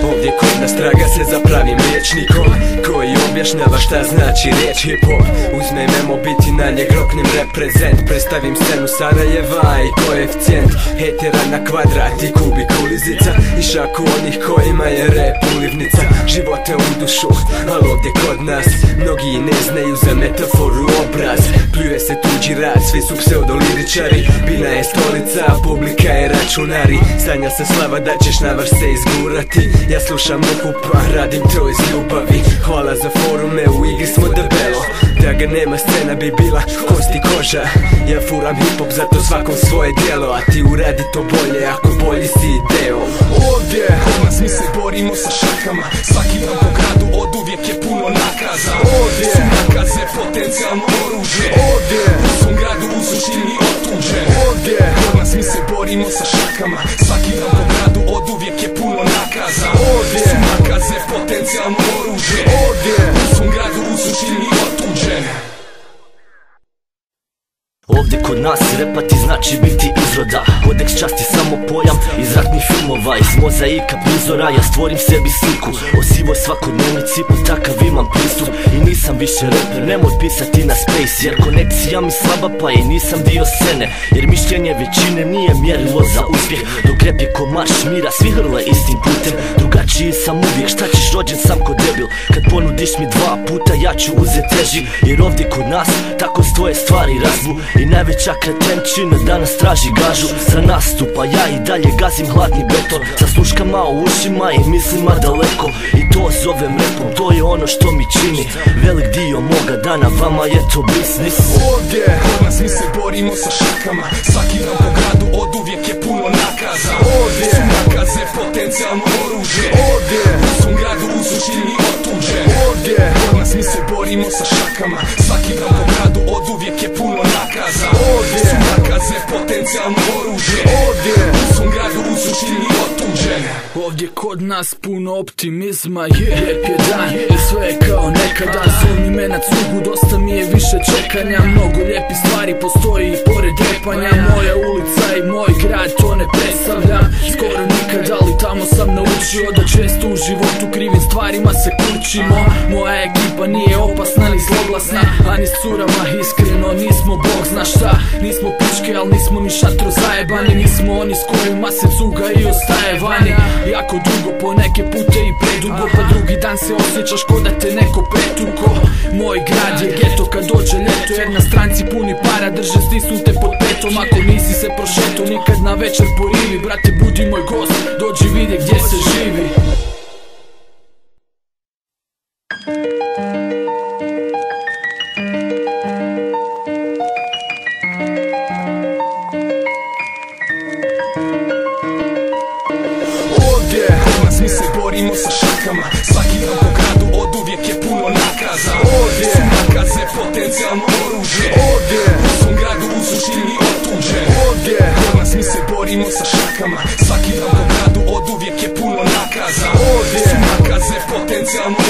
Ovdje kod nas traga se za pravim rječnikom koji objašnjava šta znači riječ hip-hop. Uzmem biti na njeg, roknem reprezent, predstavim scenu Sarajeva i koeficijent hetera na kvadrat i kubik ulizica i šaku onih kojima je rap ulivnica. Živote u dušu, ali ovdje kod nas mnogi ne znaju za metaforu obraz. Pljuje se tuđi rad, svi su pseudoliričari, bina je stolica, publika je računari. Sanja se slava da ćeš na vrh se izgurati. Ja slušam muku pa radim to iz ljubavi. Hvala za forume, u igri smo debelo. Da ga nema scena bi bila kost i koža. Ja furam hip-hop zato svakom svoje djelo, a ti uradi to bolje ako bolji si ideom. Ovdje kod nas mi se borimo sa šakama, svaki dan po gradu od uvijek je puno nakaza. Ovdje su nakaze potencijalno oružje, ovdje u svom gradu u suštini otuđen. Ovdje kod nas mi se borimo sa šakama, svaki dan po gradu od uvijek je puno nakaza. Ovdje su nakaze potencijalno oružje, ovdje u svom gradu u suštini otuđen. Ovdje kod nas repati znači biti izroda. Kodeks časti samo pojam iz ratnih filmova, iz mozaika prizora. Ja stvorim sebi sliku o sivoj svakodnevnici, pa takav imam pristup. I nisam više reper, nemoj pisati na space, jer konekcija mi slaba pa i nisam dio scene. Jer mišljenje većine nije mjerilo za uspjeh, dok rep je ko marš mira, svi hrle istim putem. Drugačiji sam uvijek, šta ćeš, rođen sam ko debil. Kad ponudiš mi 2 puta ja ću uzet teži, jer ovdje kod nas tako stoje stvari razbu. I najveća kretenčina danas traži gažu za nastupa, ja i dalje gazim hladni beton, sa sluškama u ušima i mislima daleko. I to zovem repom, to je ono što mi čini velik dio moga dana, vama je to biznis. Ovdje kod nas mi se borimo sa šakama, svaki dan po gradu od uvijek je puno nakaza. Ovdje su nakaze potencijalno oružje, ovdje u svom gradu u suštini otuđen. Ovdje kod nas mi se borimo sa šakama, svaki dan po gradu od uvijek je puno nakaza. Ovdje su nakaze potencijalno oružje, ovdje u svom gradu u suštini otuđen. Ovdje kod nas puno optimizma, lijep je dan i sve je kao nekada. Zovni me na cugu, dosta mi je više čekanja. Mnogo lijepih stvari postoji i pored repanja. Moja ulica i moj grad, to ne predstavljam skoro nikad, ali tamo sam naučio da često u životu krivim stvarima se kućimo. Moja ekipa nije opasna ni zloglasna, a ni s curama iskreno nismo bog zna šta. Nismo pičke, al nismo ni šatro zajebani, nismo oni s kojima se cuga i ostaje vani. Jako dugo, po neke pute i predugo, pa drugi dan se osjećaš ko da te neko pretuko. Moj grad je geto kad dođe ljeto, jer na stranci puni para drže stisnute pod petom. Ako nisi se prošeto nikad na večer po rivi, brate budi moj gost, dođi vidi gdje se živi. Mi se borimo sa šakama, svaki dan po gradu od uvijek je puno nakaza. Ovdje su nakaze potencijalno oružje, ovdje u svom gradu u suštini otuđen. Ovdje kod nas mi se borimo sa šakama, svaki dan po gradu od uvijek je puno nakaza. Ovdje su nakaze potencijalno